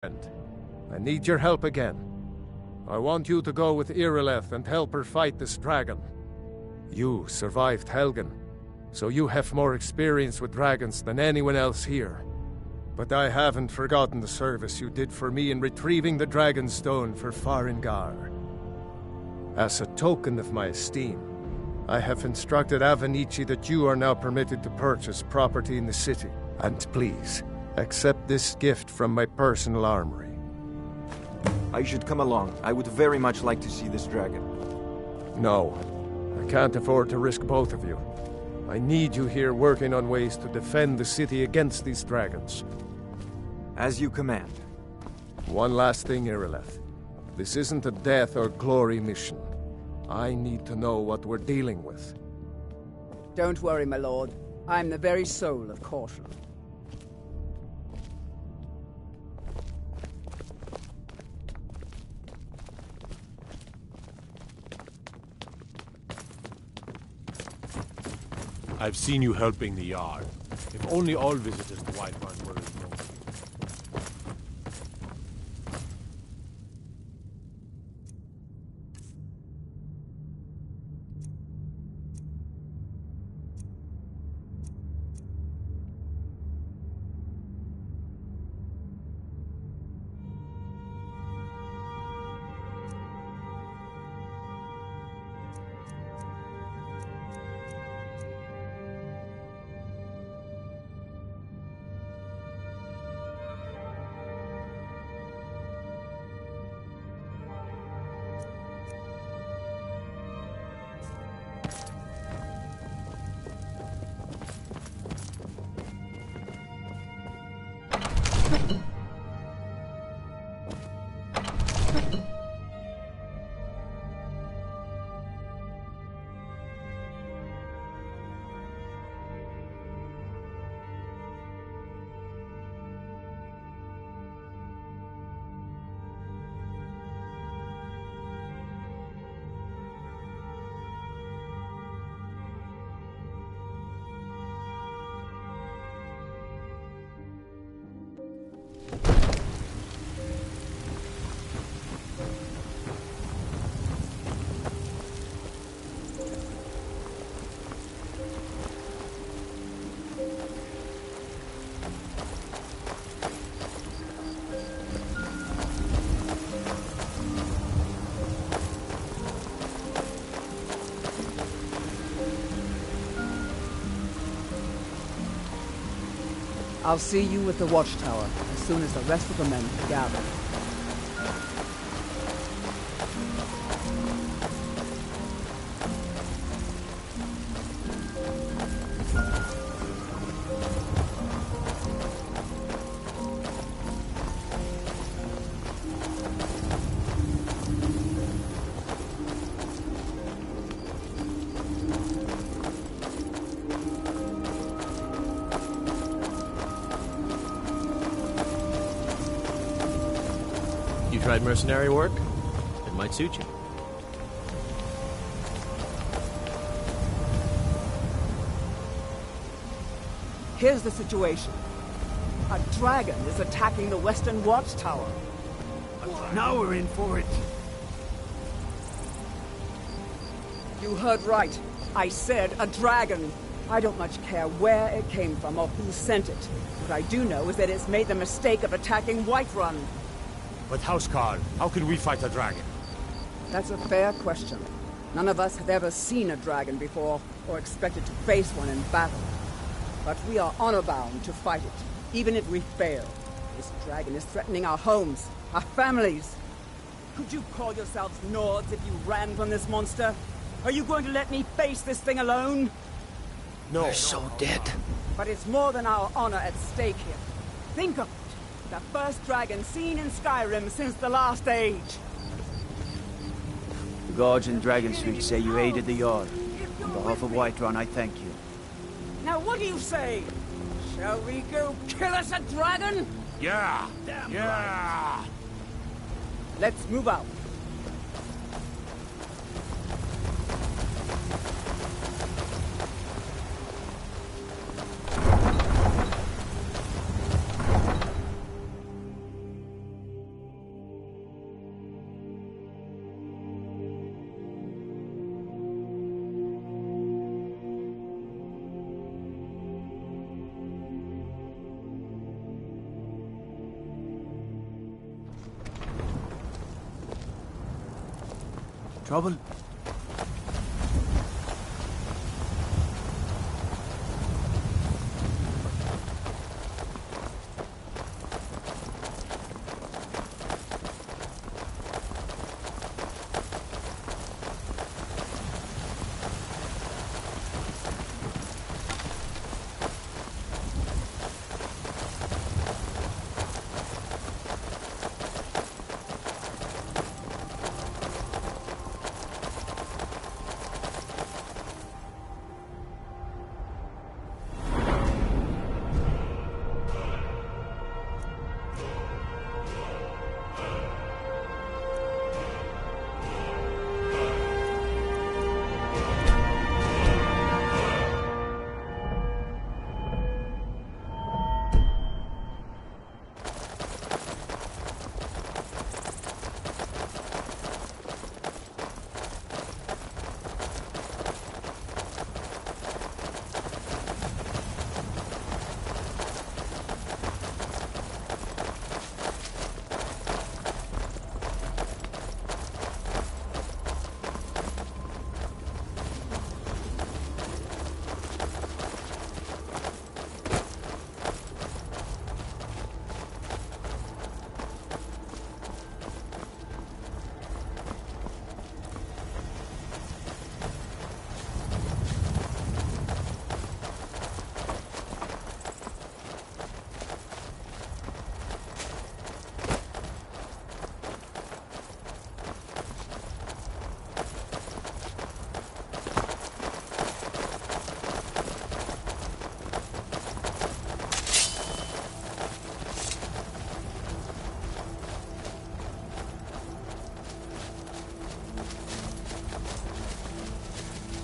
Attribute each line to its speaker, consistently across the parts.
Speaker 1: I need your help again. I want you to go with Irileth and help her fight this dragon. You survived Helgen, so you have more experience with dragons than anyone else here. But I haven't forgotten the service you did for me in retrieving the Dragon Stone for Farengar. As a token of my esteem, I have instructed Avenici that you are now permitted to purchase property in the city. And please, accept this gift from my personal armory.
Speaker 2: I should come along. I would very much like to see this dragon.
Speaker 1: No, I can't afford to risk both of you. I need you here working on ways to defend the city against these dragons.
Speaker 2: As you command.
Speaker 1: One last thing, Irileth. This isn't a death or glory mission. I need to know what we're dealing with.
Speaker 3: Don't worry, my lord. I'm the very soul of caution.
Speaker 4: I've seen you helping the Yard. If only all visitors to Whiterun were as known.
Speaker 3: I'll see you at the watchtower as soon as the rest of the men are gathered.
Speaker 5: Tried mercenary work? It might suit you.
Speaker 3: Here's the situation. A dragon is attacking the western watchtower.
Speaker 6: Now we're in for it.
Speaker 3: You heard right. I said a dragon. I don't much care where it came from or who sent it. What I do know is that it's made the mistake of attacking Whiterun.
Speaker 4: But Housecarl, how can we fight a dragon?
Speaker 3: That's a fair question. None of us have ever seen a dragon before, or expected to face one in battle. But we are honor-bound to fight it, even if we fail. This dragon is threatening our homes, our families. Could you call yourselves Nords if you ran from this monster? Are you going to let me face this thing alone?
Speaker 4: No.
Speaker 6: We're so dead.
Speaker 3: But it's more than our honor at stake here. Think of it. The first dragon seen in Skyrim since the last age.
Speaker 6: The gods in Dragonsreach say you aided the Yard. On behalf of Whiterun, I thank you.
Speaker 3: Now what do you say? Shall we go kill us a dragon?
Speaker 4: Yeah! Yeah!
Speaker 3: Let's move out.
Speaker 6: Trouble?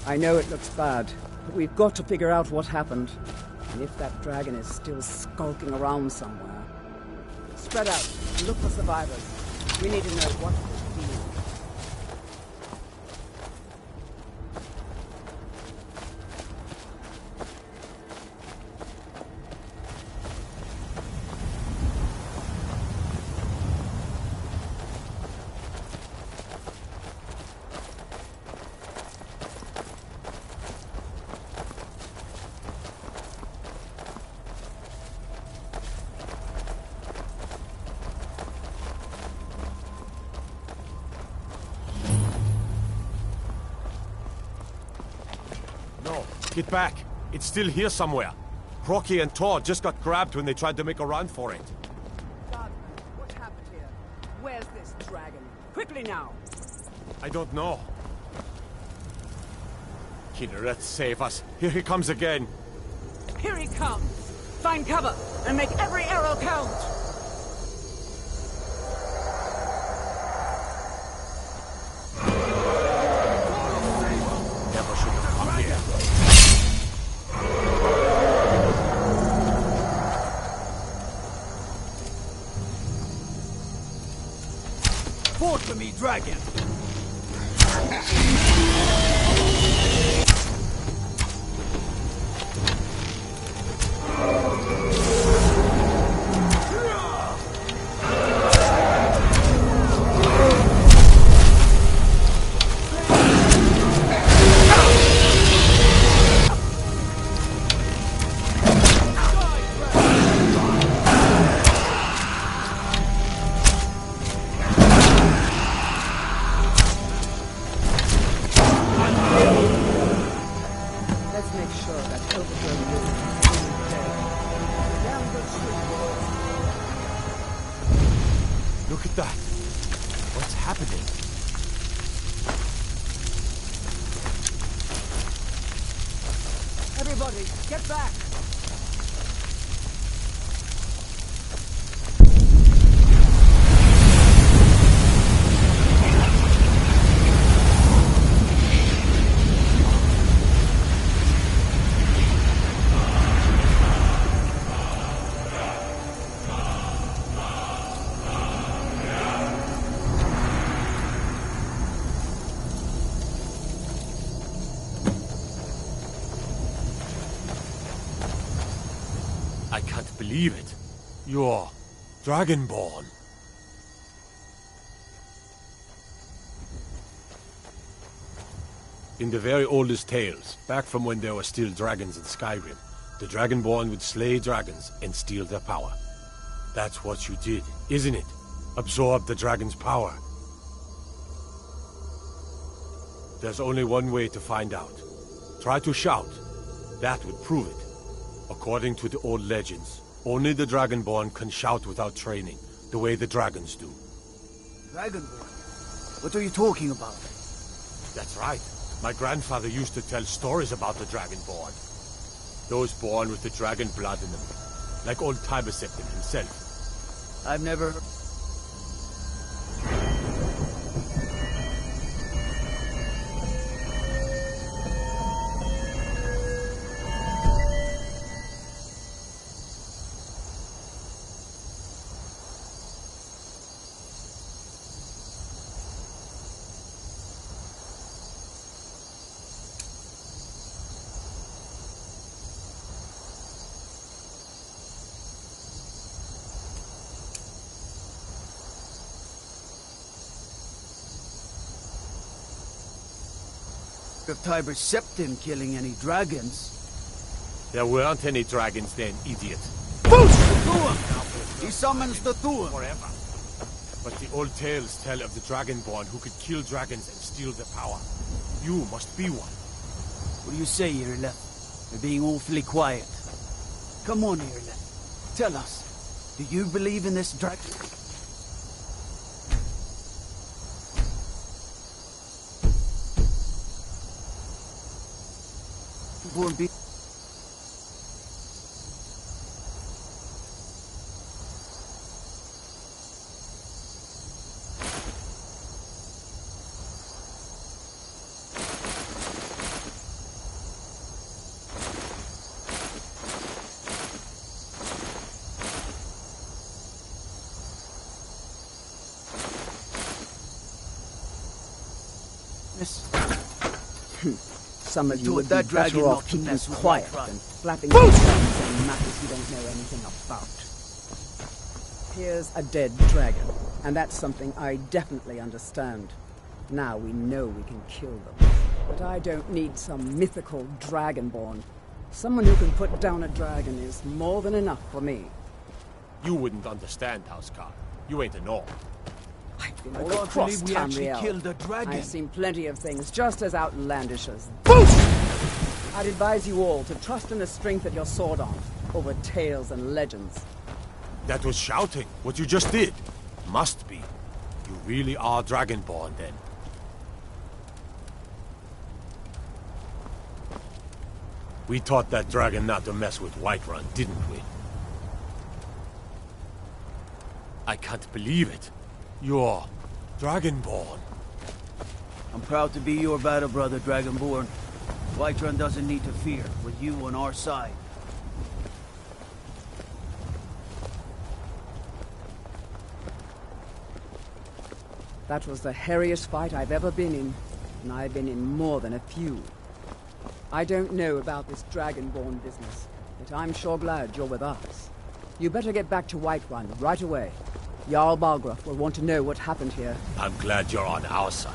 Speaker 3: I know it looks bad, but we've got to figure out what happened. And if that dragon is still skulking around somewhere. Spread out. Look for survivors. We need to know what to do.
Speaker 4: Get back! It's still here somewhere. Crocky and Todd just got grabbed when they tried to make a run for it.
Speaker 3: God, what happened here? Where's this dragon? Quickly now!
Speaker 4: I don't know. Kinnereth, save us. Here he comes again.
Speaker 3: Here he comes! Find cover and make every arrow count!
Speaker 4: Never should have come here.
Speaker 6: Fought for me, dragon!
Speaker 3: Let's make sure that overgrown wood isn't dead. Damn good shit, boys.
Speaker 4: Look at that. What's happening?
Speaker 3: Everybody, get back!
Speaker 4: I can't believe it. You're Dragonborn. In the very oldest tales, back from when there were still dragons in Skyrim, the Dragonborn would slay dragons and steal their power. That's what you did, isn't it? Absorb the dragon's power. There's only one way to find out. Try to shout. That would prove it. According to the old legends, only the Dragonborn can shout without training, the way the dragons do.
Speaker 6: Dragonborn? What are you talking about?
Speaker 4: That's right. My grandfather used to tell stories about the Dragonborn. Those born with the dragon blood in them, like old Tiber himself.
Speaker 6: I've never... of Tiber Septim killing any dragons.
Speaker 4: There weren't any dragons then, idiot.
Speaker 6: Thuan! He summons the Thuan!
Speaker 4: Forever. But the old tales tell of the Dragonborn who could kill dragons and steal their power. You must be one.
Speaker 6: What do you say, Irileth? You're being awfully quiet. Come on, Irileth. Tell us. Do you believe in this dragon? Won't be...
Speaker 3: Some of you would be
Speaker 6: that
Speaker 3: better
Speaker 6: dragon
Speaker 3: off
Speaker 6: not to
Speaker 3: keeping
Speaker 6: mess with
Speaker 3: quiet
Speaker 6: Whiterun.
Speaker 3: than flapping your tongues on matters you don't know anything about. Here's a dead dragon, and that's something I definitely understand. Now we know we can kill them. But I don't need some mythical dragonborn. Someone who can put down a dragon is more than enough for me.
Speaker 4: You wouldn't understand, Housecar. You ain't a Norm.
Speaker 3: I've been
Speaker 6: I
Speaker 3: all
Speaker 6: can't
Speaker 3: across
Speaker 6: believe we actually
Speaker 3: Tamriel.
Speaker 6: killed a dragon.
Speaker 3: I've seen plenty of things just as outlandish as this. I'd advise you all to trust in the strength of your sword arm over tales and legends.
Speaker 4: That was shouting, what you just did. Must be. You really are Dragonborn, then. We taught that dragon not to mess with Whiterun, didn't we? I can't believe it. You're Dragonborn.
Speaker 6: I'm proud to be your battle brother, Dragonborn. Whiterun doesn't need to fear, with you on our side.
Speaker 3: That was the hairiest fight I've ever been in, and I've been in more than a few. I don't know about this Dragonborn business, but I'm sure glad you're with us. You better get back to Whiterun right away. Jarl Balgruuf will want to know what happened here.
Speaker 4: I'm glad you're on our side.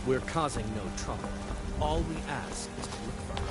Speaker 5: We're causing no trouble. All we ask is to look for her.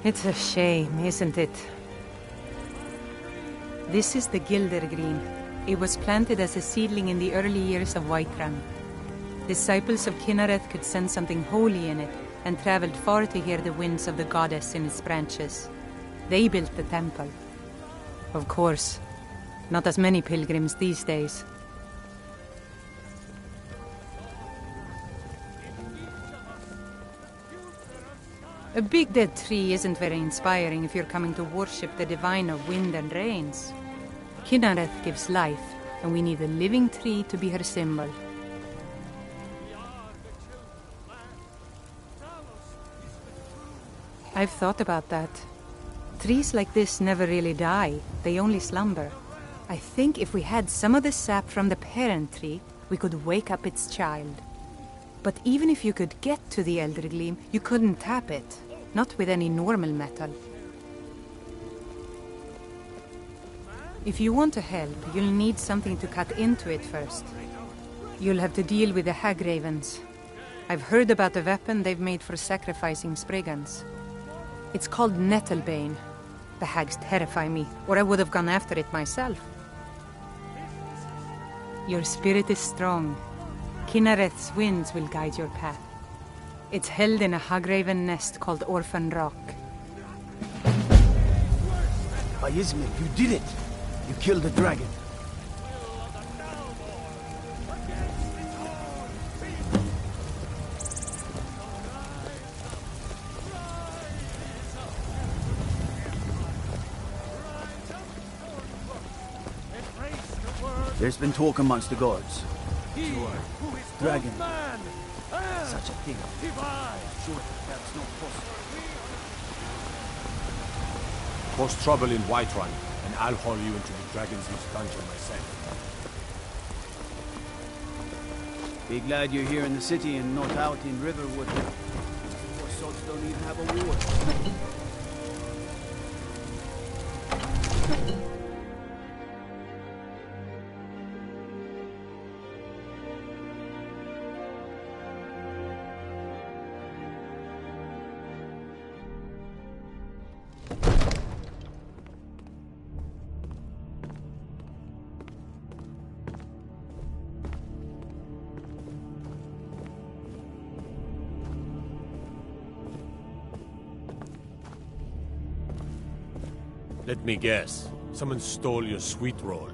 Speaker 7: It's a shame, isn't it? This is the Gildergreen. It was planted as a seedling in the early years of Whiterun. Disciples of Kynareth could sense something holy in it, and traveled far to hear the winds of the goddess in its branches. They built the temple. Of course, not as many pilgrims these days. A big dead tree isn't very inspiring if you're coming to worship the divine of wind and rains. Kynareth gives life, and we need a living tree to be her symbol. I've thought about that. Trees like this never really die, they only slumber. I think if we had some of the sap from the parent tree, we could wake up its child. But even if you could get to the Elder Gleam, you couldn't tap it. Not with any normal metal. If you want to help, you'll need something to cut into it first. You'll have to deal with the Hagravens. I've heard about a weapon they've made for sacrificing Spriggans. It's called Nettlebane. The hags terrify me, or I would have gone after it myself. Your spirit is strong. Kynareth's winds will guide your path. It's held in a Hagraven nest called Orphan Rock.
Speaker 6: By Ismir, you did it! You killed the dragon. There's been talk amongst the guards. Dragon. Such a thing. Sure, that's not possible.
Speaker 4: Cause trouble in Whiterun, and I'll haul you into the Dragon's Nest dungeon myself.
Speaker 6: Be glad you're here in the city and not out in Riverwood. Poor sods don't even have a ward.
Speaker 4: Let me guess. Someone stole your sweet roll.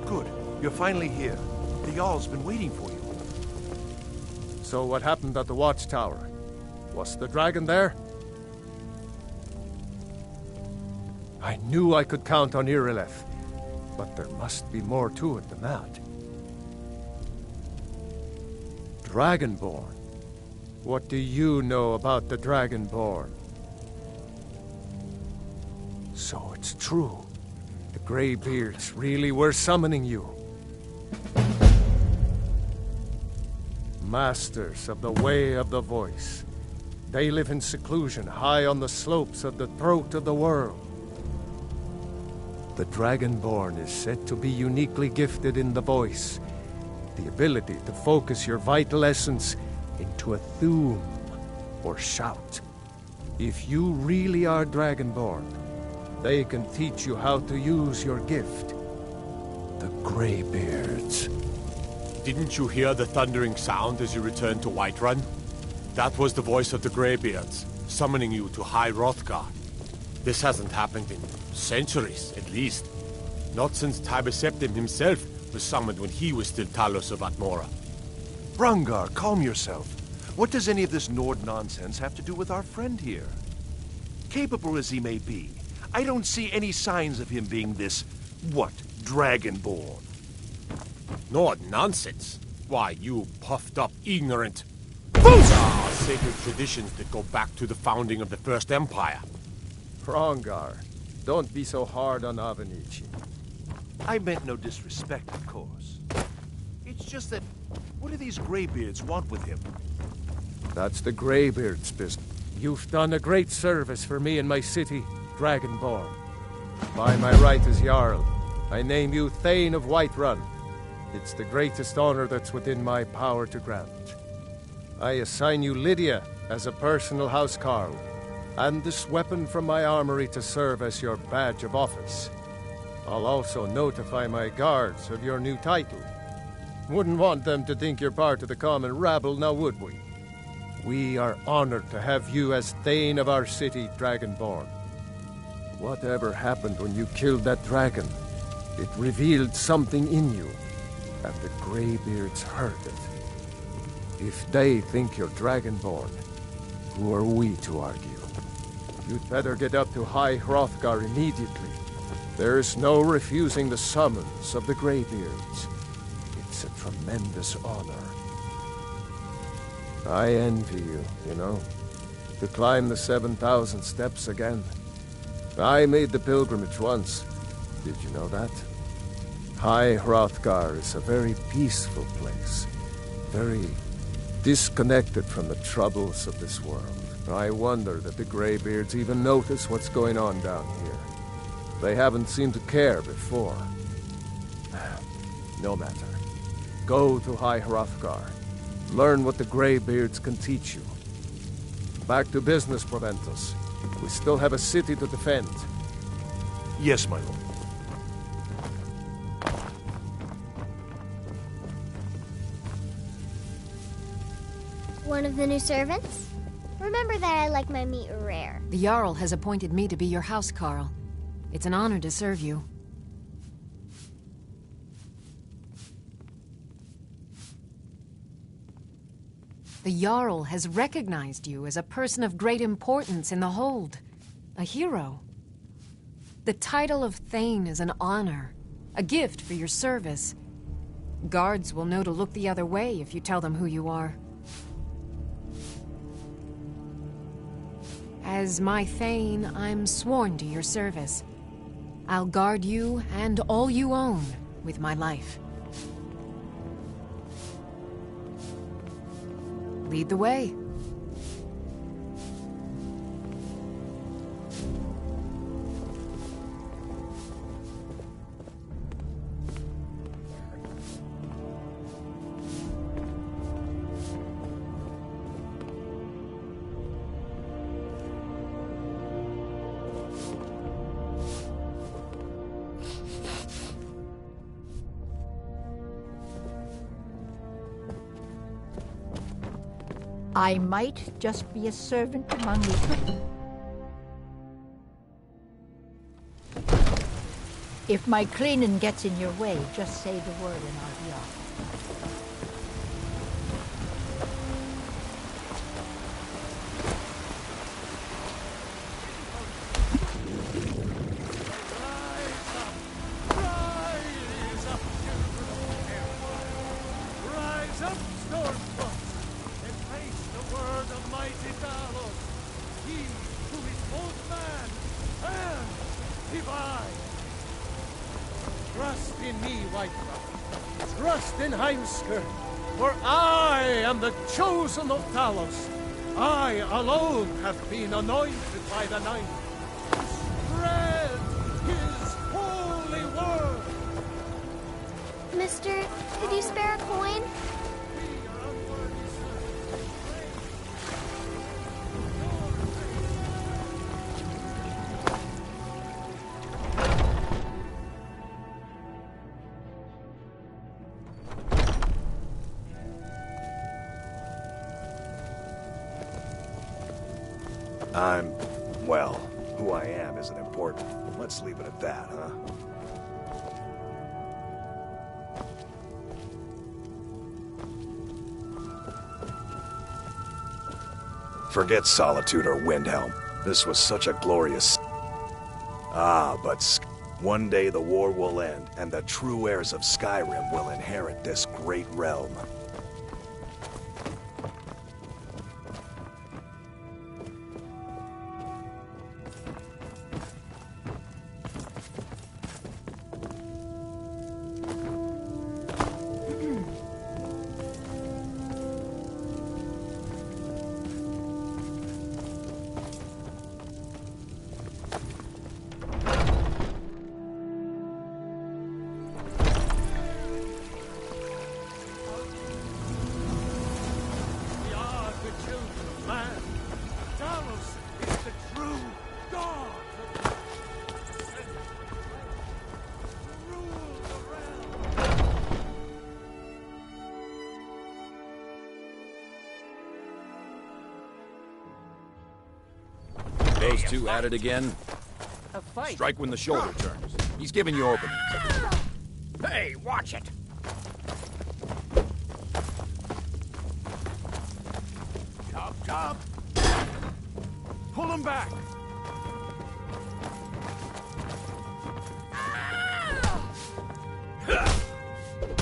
Speaker 8: Good. You're finally here. The Jarl's been waiting for you.
Speaker 1: So what happened at the watchtower? Was the dragon there? I knew I could count on Irileth, but there must be more to it than that. Dragonborn? What do you know about the Dragonborn? So it's true. The Greybeards really were summoning you. Masters of the Way of the Voice. They live in seclusion high on the slopes of the throat of the world. The Dragonborn is said to be uniquely gifted in the voice, the ability to focus your vital essence into a thum, or shout. If you really are Dragonborn, they can teach you how to use your gift. The Greybeards.
Speaker 4: Didn't you hear the thundering sound as you returned to Whiterun? That was the voice of the Greybeards, summoning you to High Hrothgar. This hasn't happened in centuries, at least. Not since Tiber Septim himself was summoned when he was still Talos of Atmora.
Speaker 8: Brungar, calm yourself. What does any of this Nord nonsense have to do with our friend here? Capable as he may be, I don't see any signs of him being this, what, Dragonborn.
Speaker 4: Nord nonsense? Why, you puffed up ignorant... These are sacred traditions that go back to the founding of the First Empire.
Speaker 1: Hrongar, don't be so hard on Avenici.
Speaker 8: I meant no disrespect, of course. It's just that, what do these Greybeards want with him?
Speaker 1: That's the Greybeard's business. You've done a great service for me and my city, Dragonborn. By my right as Jarl, I name you Thane of Whiterun. It's the greatest honor that's within my power to grant. I assign you Lydia as a personal housecarl, and this weapon from my armory to serve as your badge of office. I'll also notify my guards of your new title. Wouldn't want them to think you're part of the common rabble, now would we? We are honored to have you as Thane of our city, Dragonborn. Whatever happened when you killed that dragon, it revealed something in you, and the Greybeards heard it. If they think you're Dragonborn, who are we to argue? You'd better get up to High Hrothgar immediately. There's no refusing the summons of the Greybeards. It's a tremendous honor. I envy you, you know, to climb the 7,000 steps again. I made the pilgrimage once. Did you know that? High Hrothgar is a very peaceful place. Very disconnected from the troubles of this world. I wonder that the Greybeards even notice what's going on down here. They haven't seemed to care before. No matter. Go to High Hrothgar. Learn what the Greybeards can teach you. Back to business, Proventus. We still have a city to defend.
Speaker 8: Yes, my lord.
Speaker 9: One of the new servants? Remember that I like my meat rare.
Speaker 10: The Jarl has appointed me to be your housecarl. It's an honor to serve you. The Jarl has recognized you as a person of great importance in the Hold. A hero. The title of Thane is an honor, a gift for your service. Guards will know to look the other way if you tell them who you are. As my Thane, I'm sworn to your service. I'll guard you and all you own with my life. Lead the way.
Speaker 11: I might just be a servant among you. If my cleaning gets in your way, just say the word and I'll be off.
Speaker 1: Trust in me, Whiterun. Trust in Heimskr, for I am the chosen of Talos. I alone have been anointed by the Ninth to spread his holy word.
Speaker 9: Mister, could you spare a coin?
Speaker 8: Well, who I am isn't important. Let's leave it at that, huh?
Speaker 12: Forget Solitude or Windhelm. This was such a glorious... but one day the war will end, and the true heirs of Skyrim will inherit this great realm.
Speaker 13: Those two at it again?
Speaker 3: A fight?
Speaker 13: Strike when the shoulder turns. He's giving you openings.
Speaker 11: Hey, watch it!
Speaker 8: Chop, chop! Pull him back!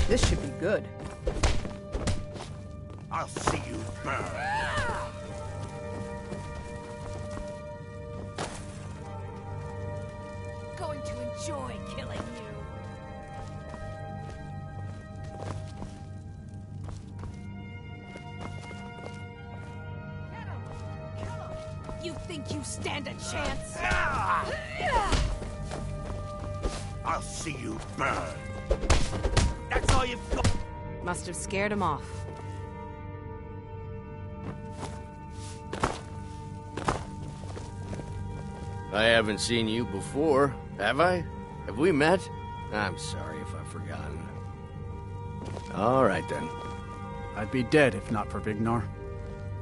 Speaker 3: This should be good.
Speaker 8: I'll see you burn.
Speaker 10: Going to enjoy killing you. You think you stand a chance?
Speaker 8: I'll see you burn. That's all you've got.
Speaker 14: Must have scared him off.
Speaker 5: I haven't seen you before, have I? Have we met? I'm sorry if I've forgotten. All right, then.
Speaker 15: I'd be dead if not for Vignor.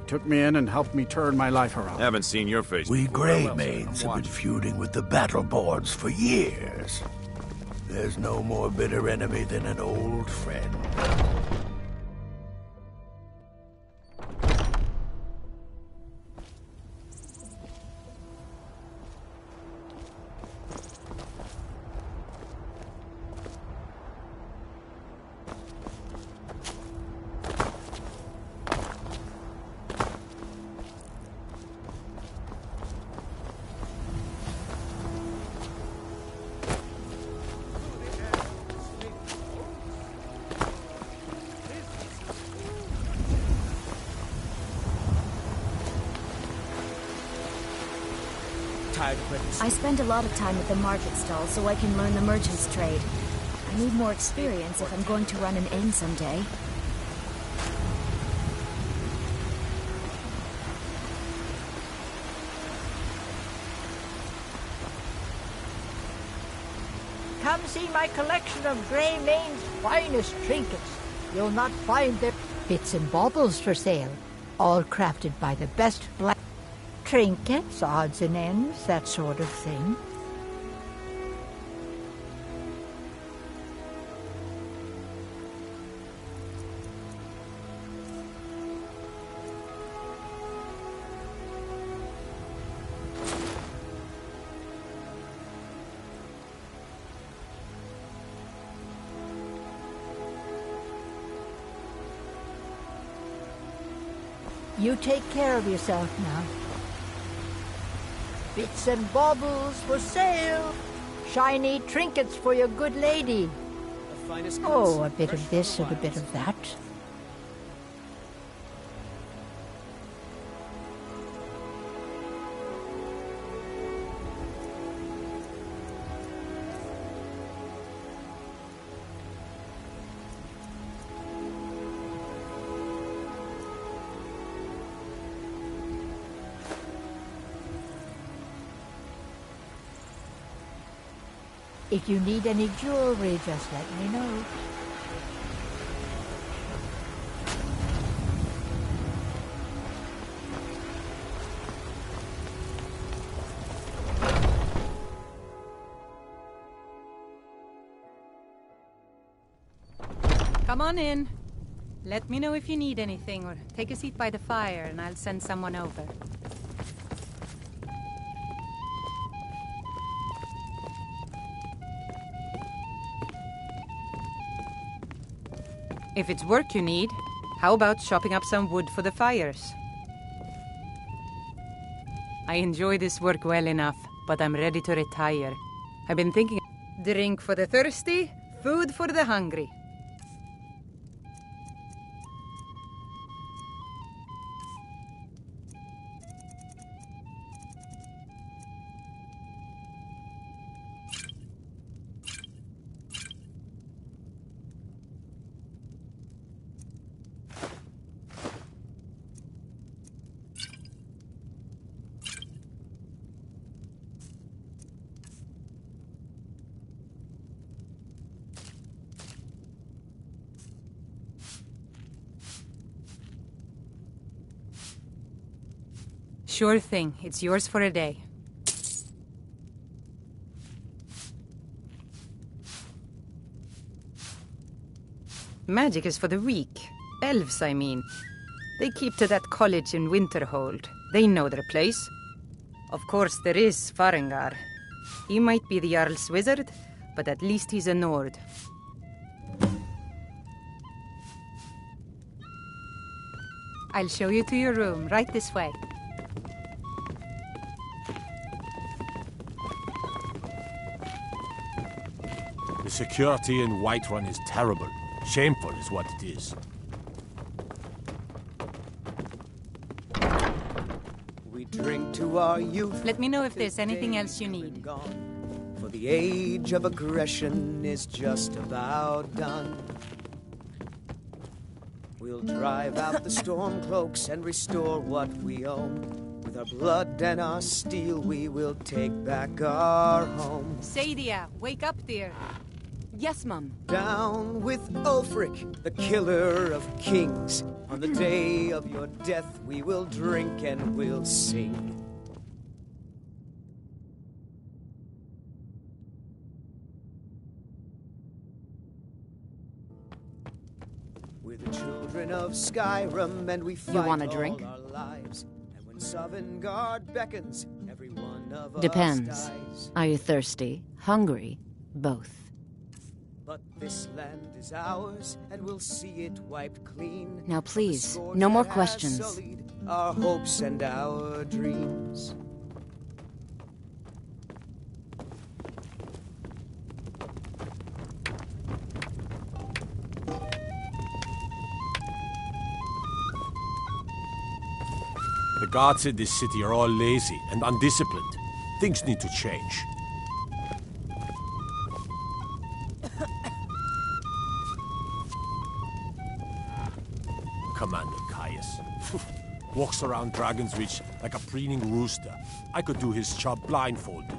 Speaker 15: Took me in and helped me turn my life around.
Speaker 13: Haven't seen your face
Speaker 16: We
Speaker 13: before.
Speaker 16: Greymaids have been feuding with the Battleborns for years. There's no more bitter enemy than an old friend.
Speaker 17: I spend a lot of time at the market stall so I can learn the merchant's trade. I need more experience if I'm going to run an inn someday.
Speaker 11: Come see my collection of Greymane's finest trinkets. You'll not find their bits and baubles for sale. All crafted by the best black trinkets, odds and ends, that sort of thing. You take care of yourself now. Bits and baubles for sale. Shiny trinkets for your good lady. Oh, a bit of this and a bit of that. If you need any jewelry, just let me know.
Speaker 7: Come on in. Let me know if you need anything, or take a seat by the fire and I'll send someone over. If it's work you need, how about chopping up some wood for the fires? I enjoy this work well enough, but I'm ready to retire. I've been thinking... Drink for the thirsty, food for the hungry. Sure thing. It's yours for a day. Magic is for the weak. Elves, I mean. They keep to that college in Winterhold. They know their place. Of course, there is Farengar. He might be the Jarl's wizard, but at least he's a Nord. I'll show you to your room, right this way.
Speaker 4: The security in Whiterun is terrible. Shameful is what it is.
Speaker 18: We drink to our youth.
Speaker 7: Let me know if there's anything else you need.
Speaker 18: For the age of aggression is just about done. We'll drive out the storm cloaks and restore what we own. With our blood and our steel, we will take back our home.
Speaker 7: Sadia, wake up, dear.
Speaker 14: Yes, Mum.
Speaker 18: Down with Ulfric, the killer of kings. On the day of your death, we will drink and we'll sing. We're the children of Skyrim, and we fight
Speaker 14: You want a
Speaker 18: all
Speaker 14: drink?
Speaker 18: our lives. And when Sovngarde beckons, every one of
Speaker 14: Depends.
Speaker 18: us dies.
Speaker 14: Are you thirsty? Hungry? Both.
Speaker 18: But this land is ours, and we'll see it wiped clean.
Speaker 14: Now
Speaker 18: The
Speaker 14: please,
Speaker 18: scourge
Speaker 14: no more
Speaker 18: that has
Speaker 14: questions.
Speaker 18: sullied our hopes and our dreams.
Speaker 4: The guards in this city are all lazy and undisciplined. Things need to change. Commander Caius. Walks around Dragon's Reach like a preening rooster. I could do his job blindfolded.